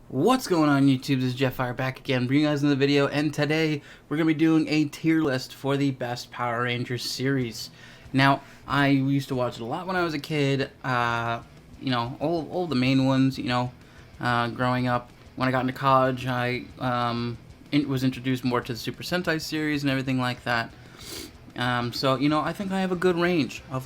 What's going on YouTube? This is JETFIRE back again, bringing you guys another video, and today we're going to be doing a tier list for the best Power Rangers series. Now, I used to watch it a lot when I was a kid, all the main ones, growing up. When I got into college, I was introduced more to the Super Sentai series and everything like that. I think I have a good range of,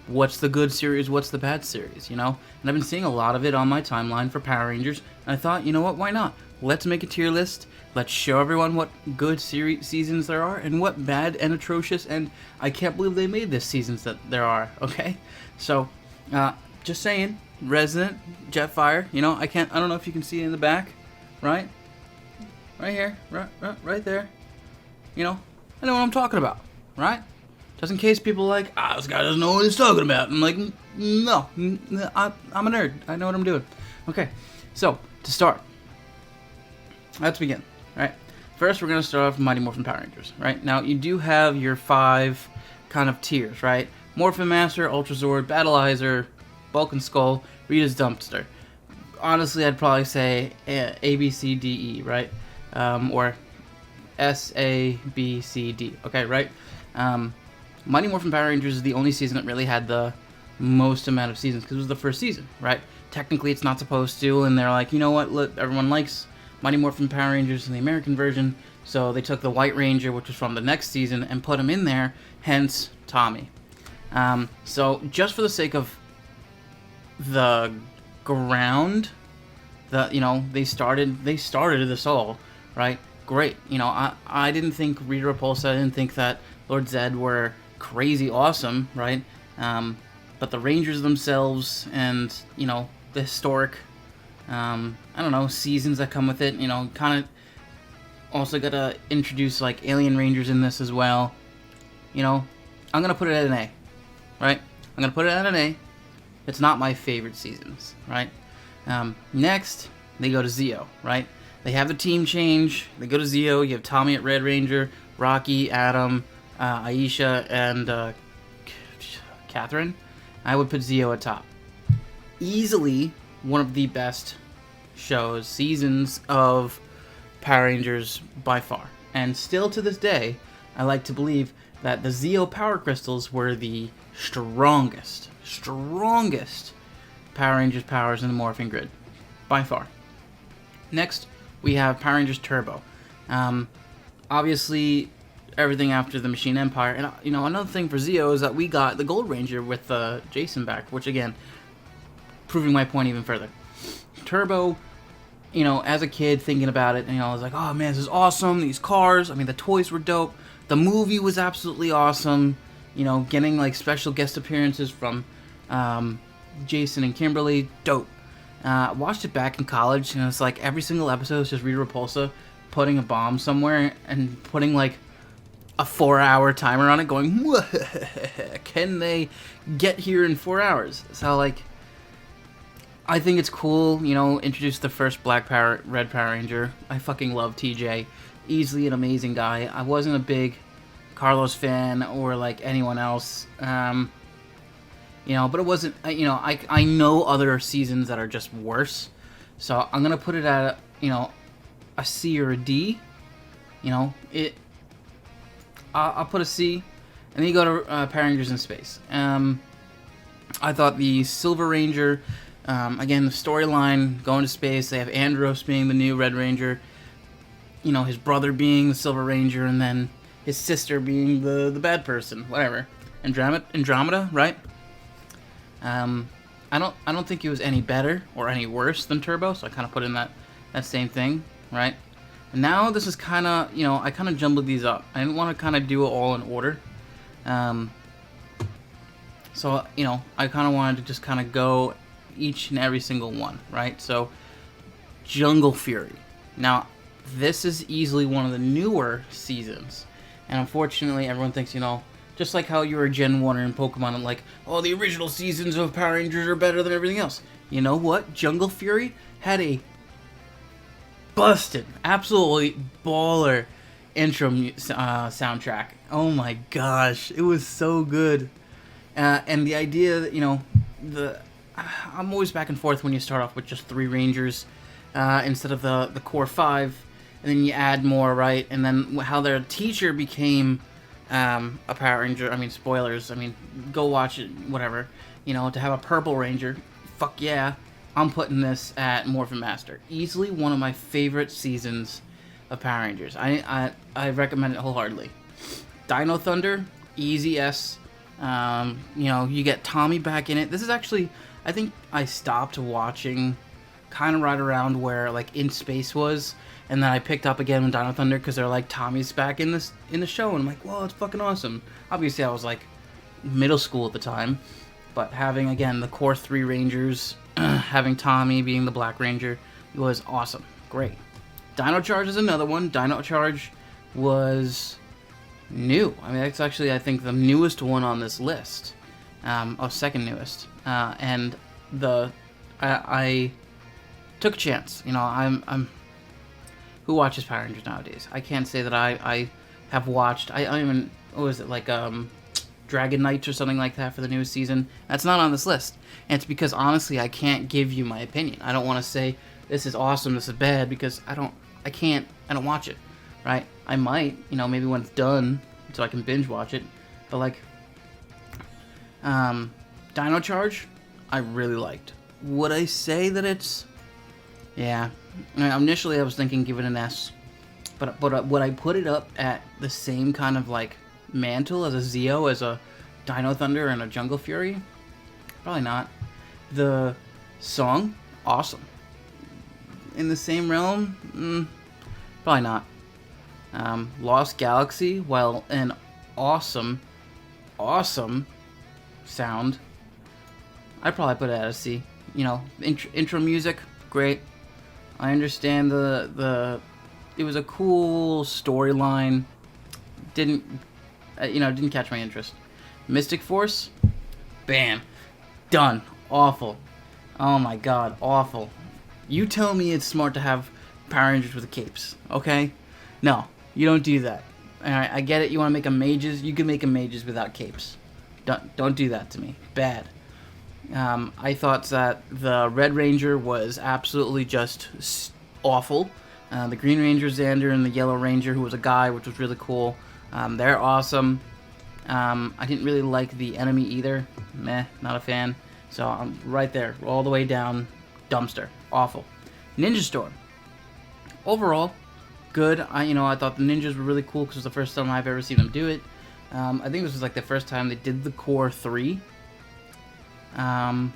what's the good series, what's the bad series, And I've been seeing a lot of it on my timeline for Power Rangers, and I thought, you know what, why not? Let's make a tier list, let's show everyone what good seasons there are, and what bad and atrocious, and I can't believe they made this seasons that there are, okay? So, just saying, Resident, Jetfire, I don't know if you can see it in the back, right? Right here, right there, I know what I'm talking about, right? Just in case people are like, this guy doesn't know what he's talking about. I'm like, no, I'm a nerd. I know what I'm doing. Okay, so, to start, let's begin, right? First, we're going to start off with Mighty Morphin Power Rangers, right? Now, you do have your 5 kind of tiers, right? Morphin Master, Ultra Zord, Battleizer, Bulk and Skull, Rita's Dumpster. Honestly, I'd probably say A, B, C, D, E, right? Or S, A, B, C, D, okay, right? Mighty Morphin Power Rangers is the only season that really had the most amount of seasons, because it was the first season, right? Technically, it's not supposed to, and they're like, you know what, look, everyone likes Mighty Morphin Power Rangers in the American version, so they took the White Ranger, which was from the next season, and put him in there, hence Tommy. So, just for the sake of the ground, they started this all, right? Great. I didn't think Rita Repulsa, I didn't think that Lord Zed were crazy awesome, right? But the Rangers themselves and, the historic, seasons that come with it, kind of also got to introduce, Alien Rangers in this as well. I'm going to put it at an A, right? I'm going to put it at an A. It's not my favorite seasons, right? Next, they go to Zeo, right? They have the team change. They go to Zeo. You have Tommy at Red Ranger, Rocky, Adam, Aisha, and Catherine. I would put Zeo at top. Easily one of the best seasons of Power Rangers by far. And still to this day, I like to believe that the Zeo Power Crystals were the strongest Power Rangers powers in the Morphin Grid. By far. Next, we have Power Rangers Turbo. Obviously, everything after the Machine Empire. And, another thing for Zeo is that we got the Gold Ranger with Jason back, which, again, proving my point even further. Turbo, as a kid thinking about it, I was like, oh, man, this is awesome. These cars, the toys were dope. The movie was absolutely awesome. Getting, special guest appearances from Jason and Kimberly, dope. Watched it back in college, and it's like every single episode is just Rita Repulsa putting a bomb somewhere and putting, a 4-hour timer on it, going, can they get here in 4 hours? So, I think it's cool, introduce the first Red Power Ranger. I fucking love TJ. Easily an amazing guy. I wasn't a big Carlos fan or, anyone else, but it wasn't, I know other seasons that are just worse, so I'm gonna put it at, a C or a D, I'll put a C, and then you go to Power Rangers in Space. I thought the Silver Ranger, again, the storyline, going to space, they have Andros being the new Red Ranger, his brother being the Silver Ranger, and then his sister being the bad person, whatever. Andromeda, right? I don't think it was any better or any worse than Turbo, so I kind of put in that same thing, right? And now this is kind of, I kind of jumbled these up. I didn't want to kind of do it all in order. So, I kind of wanted to just kind of go each and every single one, right? So, Jungle Fury. Now, this is easily one of the newer seasons. And unfortunately, everyone thinks, just like how you were a Gen 1er in Pokemon, and the original seasons of Power Rangers are better than everything else. You know what? Jungle Fury had a busted, absolutely baller intro soundtrack. Oh my gosh, it was so good. And the idea that, I'm always back and forth when you start off with just 3 Rangers. instead of the core 5, and then you add more, right? And then how their teacher became a Power Ranger. I mean, spoilers. I mean, go watch it, whatever. You know, to have a Purple Ranger, fuck yeah. I'm putting this at Morphin Master. Easily one of my favorite seasons of Power Rangers. I recommend it wholeheartedly. Dino Thunder, easy S. You know, you get Tommy back in it. This is actually, I think I stopped watching kind of right around where like In Space was, and then I picked up again with Dino Thunder because they're like, Tommy's back in the show, and I'm like, whoa, it's fucking awesome. Obviously, I was like middle school at the time, but having again the core 3 Rangers, having Tommy being the Black Ranger was awesome, great. Dino Charge is another one. Dino Charge was new. I mean, that's actually, I think, the newest one on this list. Second newest. And I took a chance. You know, I'm who watches Power Rangers nowadays? I can't say that I have watched. I don't even, what was it, like Dragon Knights or something like that for the newest season. That's not on this list. And it's because honestly I can't give you my opinion. I don't want to say this is awesome, this is bad, because I don't watch it, right? I might, you know, maybe when it's done so I can binge watch it. But like Dino Charge, I really liked. Would I say that it's, yeah, I mean, initially I was thinking give it an S, but would I put it up at the same kind of like mantle as a Zeo, as a Dino Thunder and a Jungle Fury? Probably not. The song, awesome. In the same realm, probably not. Lost Galaxy, while an awesome sound, I'd probably put it at a C. You know, intro music, great. I understand it was a cool storyline. Didn't catch my interest. Mystic Force, bam, done. Awful. Oh my god, awful. You tell me it's smart to have Power Rangers with the capes, okay? No, you don't do that. Alright, I get it, you want to make them mages, you can make them mages without capes. Don't do that to me. Bad. I thought that the Red Ranger was absolutely just awful. The Green Ranger, Xander, and the Yellow Ranger, who was a guy, which was really cool. They're awesome. I didn't really like the enemy either. Meh, not a fan. So I'm right there, all the way down, dumpster. Awful. Ninja Storm. Overall, good. I thought the ninjas were really cool because it was the first time I've ever seen them do it. I think this was like the first time they did the core 3. The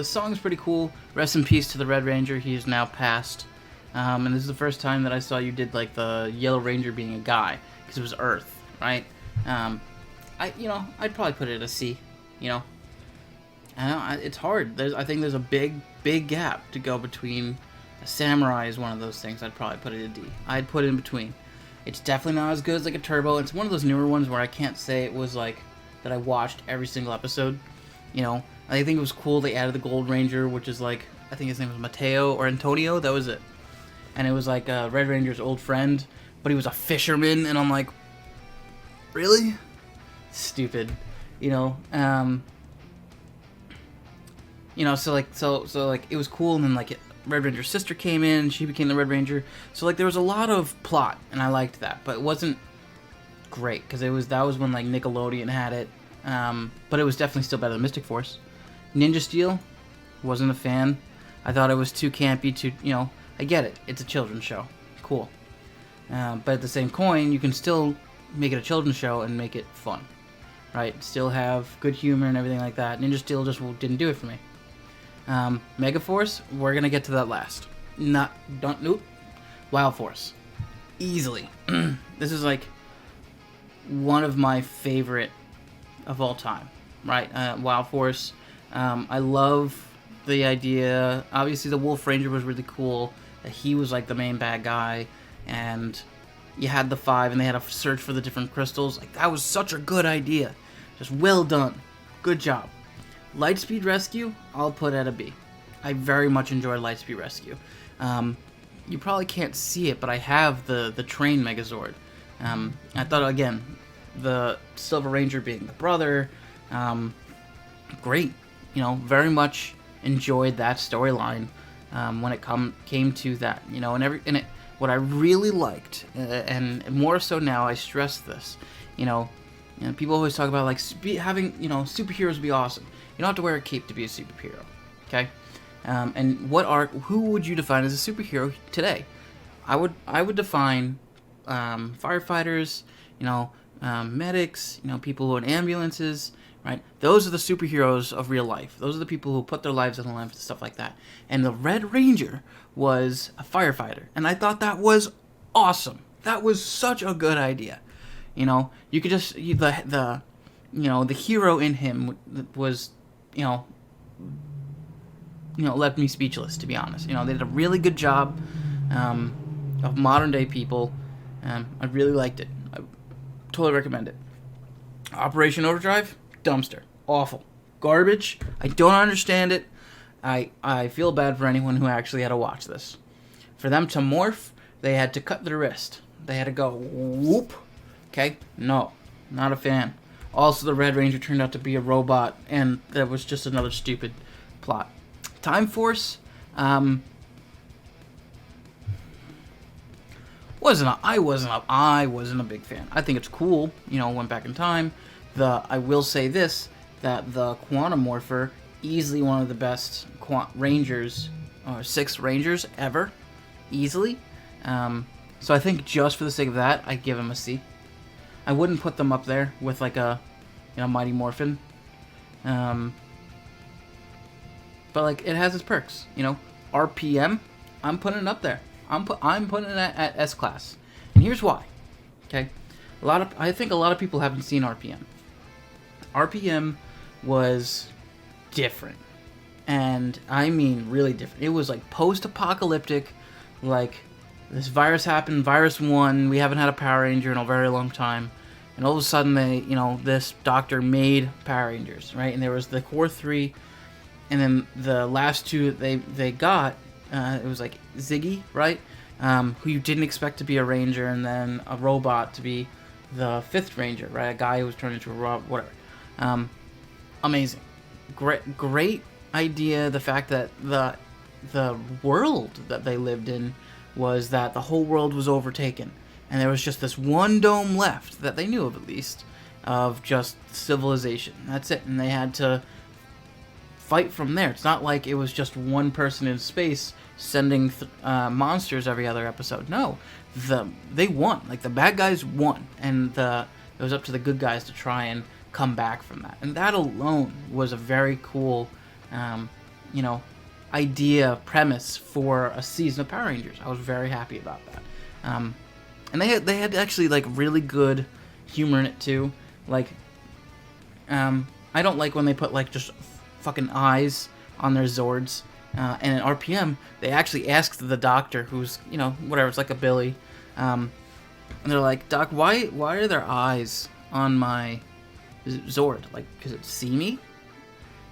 song's pretty cool. Rest in peace to the Red Ranger. He is now passed. And this is the first time that I saw you did like the Yellow Ranger being a guy, because it was Earth, right? I'd probably put it at a C. You know, it's hard. I think there's a big gap to go between. A Samurai is one of those things. I'd probably put it at D. I'd put it in between. It's definitely not as good as like a Turbo. It's one of those newer ones where I can't say it was like that I watched every single episode. You know, I think it was cool they added the Gold Ranger, which is like, I think his name was Mateo or Antonio. That was it. And it was like Red Ranger's old friend, but he was a fisherman, and I'm like, really? Stupid. So it was cool, and then like Red Ranger's sister came in, and she became the Red Ranger. So like there was a lot of plot, and I liked that, but it wasn't great because that was when like Nickelodeon had it. But it was definitely still better than Mystic Force. Ninja Steel, wasn't a fan. I thought it was too campy. I get it. It's a children's show. Cool. But at the same coin, you can still make it a children's show and make it fun, right? Still have good humor and everything like that. Ninja Steel just didn't do it for me. Megaforce, we're gonna get to that last. Nope. Wild Force, easily. This is like one of my favorite of all time, right? Wild Force. I love the idea. Obviously, the Wolf Ranger was really cool. That he was like the main bad guy, and you had the 5, and they had to search for the different crystals. Like that was such a good idea. Just well done. Good job. Lightspeed Rescue, I'll put at a B. I very much enjoyed Lightspeed Rescue. You probably can't see it, but I have the train Megazord. I thought, again, the Silver Ranger being the brother, great. Very much enjoyed that storyline when it came to that, you know. What I really liked, and more so now, I stress this, you know, people always talk about like having, you know, superheroes be awesome. You don't have to wear a cape to be a superhero, okay? And who would you define as a superhero today? I would define firefighters, you know, medics, you know, people who are in ambulances, right? Those are the superheroes of real life. Those are the people who put their lives on the line for stuff like that. And the Red Ranger was a firefighter, and I thought that was awesome. That was such a good idea. You know, you could just the hero in him was, you know, left me speechless, to be honest. You know, they did a really good job of modern day people. I really liked it. I totally recommend it. Operation Overdrive, dumpster, awful, garbage. I don't understand it. I feel bad for anyone who actually had to watch this. For them to morph, they had to cut their wrist. They had to go whoop. Okay, no, not a fan. Also, the Red Ranger turned out to be a robot, and that was just another stupid plot. Time Force, I wasn't a big fan. I think it's cool, you know, went back in time. I will say this, that the Quantum Morpher, easily one of the best Rangers, or 6 Rangers ever, easily. So I think just for the sake of that, I give him a C. I wouldn't put them up there with like a, you know, Mighty Morphin. But like, it has its perks, you know. RPM, I'm putting it up there. I'm putting it at S class, and here's why. Okay, I think a lot of people haven't seen RPM. RPM was different, and I mean really different. It was like post-apocalyptic, like this virus happened, virus 1. We haven't had a Power Ranger in a very long time, and all of a sudden this doctor made Power Rangers, right? And there was the core 3, and then the last 2 they got. It was like Ziggy, right? Who you didn't expect to be a Ranger, and then a robot to be the 5th Ranger, right? A guy who was turned into a robot, whatever. Amazing. Great idea. The fact that the world that they lived in was that the whole world was overtaken, and there was just this one dome left that they knew of, at least, of just civilization. That's it, and they had to fight from there. It's not like it was just one person in space sending monsters every other episode. No, they won. Like, the bad guys won, and it was up to the good guys to try and come back from that. And that alone was a very cool, idea, premise for a season of Power Rangers. I was very happy about that. And they had actually like really good humor in it too. Like, I don't like when they put like just fucking eyes on their Zords. And in RPM, they actually asked the doctor, who's, whatever, it's like a Billy, and they're like, Doc, why are there eyes on my Zord? Like, because it see me?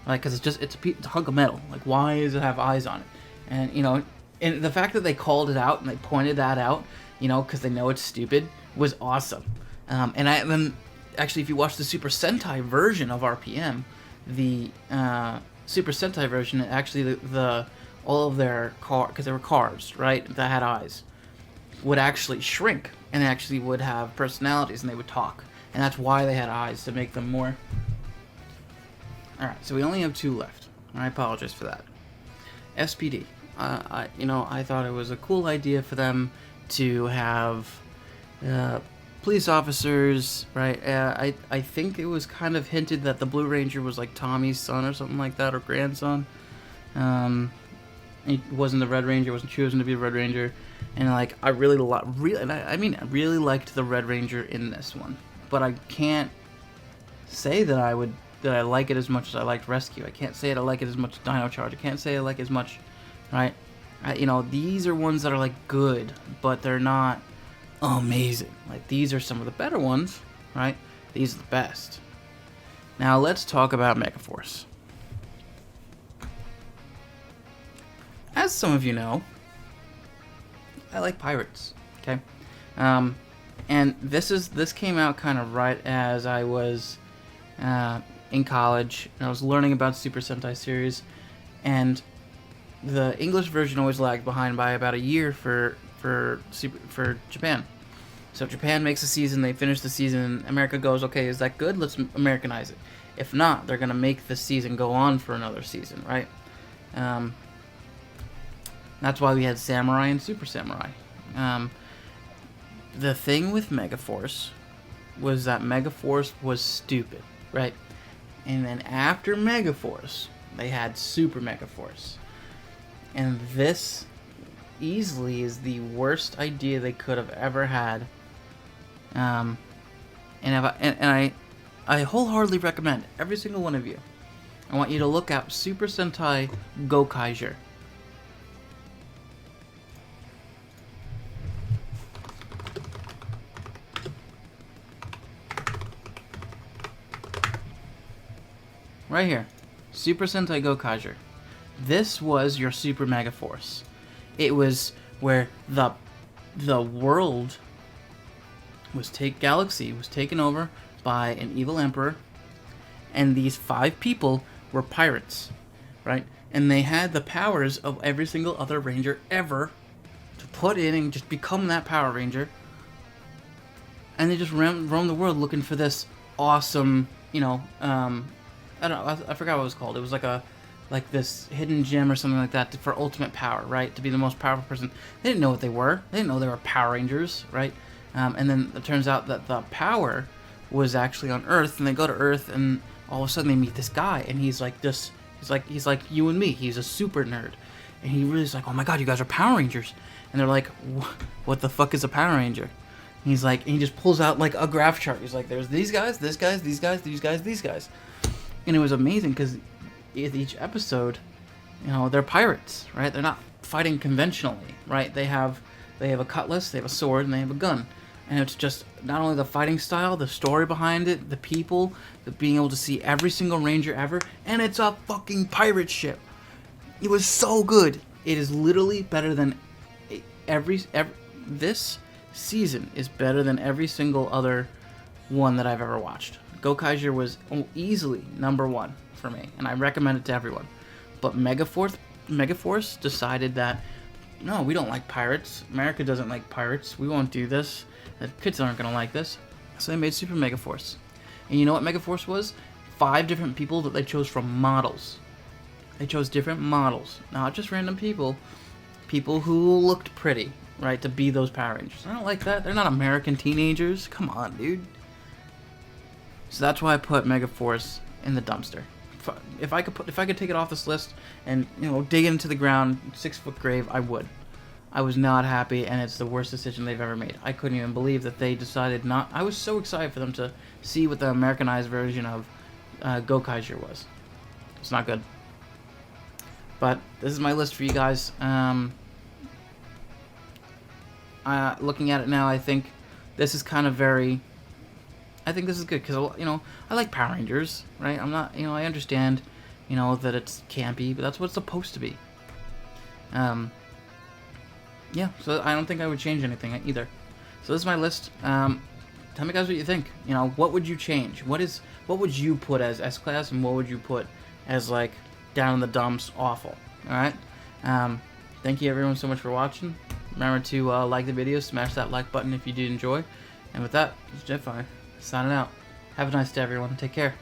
Like, because it's a hunk of metal. Like, why does it have eyes on it? And, and the fact that they called it out and they pointed that out, because they know it's stupid, was awesome. And then, actually, if you watch the Super Sentai version of RPM, the Super Sentai version, actually all of their because they were cars, right, that had eyes, would actually shrink and actually would have personalities, and they would talk, and that's why they had eyes, to make them more. All right, so we only have 2 left. I apologize for that. SPD. I thought it was a cool idea for them to have police officers, right? I think it was kind of hinted that the Blue Ranger was like Tommy's son or something like that, or grandson. He wasn't the Red Ranger, wasn't chosen to be the Red Ranger, and like I really liked the Red Ranger in this one, but I can't say that I like it as much as I liked Rescue. I can't say I like it as much as Dino Charge. I can't say I like it as much, right? These are ones that are like good, but they're not amazing. Like, these are some of the better ones, right? These are the best. Now let's talk about Megaforce. As some of you know, I like pirates. Okay, and this came out kind of right as I was in college, and I was learning about Super Sentai series, and the English version always lagged behind by about a year for Japan. So Japan makes a season, they finish the season, America goes, okay, is that good? Let's Americanize it. If not, they're gonna make the season go on for another season, right? That's why we had Samurai and Super Samurai. The thing with Megaforce was that Megaforce was stupid, right? And then after Megaforce, they had Super Megaforce. And this easily is the worst idea they could have ever had. And I wholeheartedly recommend every single one of you. I want you to look up Super Sentai Gokaiger. Right here, Super Sentai Gokaiger. This was your Super Megaforce. It was where the world galaxy was taken over by an evil emperor, and these 5 people were pirates, right? And they had the powers of every single other ranger ever to put in and just become that Power Ranger. And they just roam the world looking for this awesome, you know, I don't know, I forgot what it was called. It was like this hidden gem or something like that for ultimate power, right? To be the most powerful person. They didn't know what they were. They didn't know they were Power Rangers, right? And then it turns out that the power was actually on Earth, and they go to Earth, and all of a sudden they meet this guy, and he's like this. He's like you and me. He's a super nerd, and he really is like, oh my god, you guys are Power Rangers, and they're like, what the fuck is a Power Ranger? And he's like, and he just pulls out like a graph chart. He's like, there's these guys, this guys, these guys, these guys, these guys. And it was amazing because with each episode, you know, they're pirates, right? They're not fighting conventionally, right? They have a cutlass, they have a sword, and they have a gun. And it's just not only the fighting style, the story behind it, the people, the being able to see every single ranger ever, and it's a fucking pirate ship. It was so good. It is literally better than every this season is better than every single other one that I've ever watched. Gokaiger was easily #1 for me, and I recommend it to everyone. But Megaforce decided that, no, we don't like pirates. America doesn't like pirates. We won't do this. The kids aren't going to like this. So they made Super Megaforce. And you know what Megaforce was? 5 different people that they chose from models. They chose different models, not just random people. People who looked pretty, right, to be those Power Rangers. I don't like that. They're not American teenagers. Come on, dude. So that's why I put Megaforce in the dumpster. If I could take it off this list and, you know, dig it into the ground, 6-foot grave, I would. I was not happy, and it's the worst decision they've ever made. I couldn't even believe that they decided not. I was so excited for them to see what the Americanized version of Gokaiger was. It's not good. But this is my list for you guys. Looking at it now, I think this is kind of very. I think this is good because, you know, I like Power Rangers, right? I'm not, you know, I understand, you know, that it's campy, but that's what it's supposed to be. Yeah, so I don't think I would change anything either. So this is my list. Tell me guys what you think. You know, what would you change? What would you put as S-Class, and what would you put as, like, down in the dumps awful? Alright? Thank you everyone so much for watching. Remember to like the video, smash that like button if you did enjoy. And with that, this is Jetfire, signing out. Have a nice day everyone. Take care.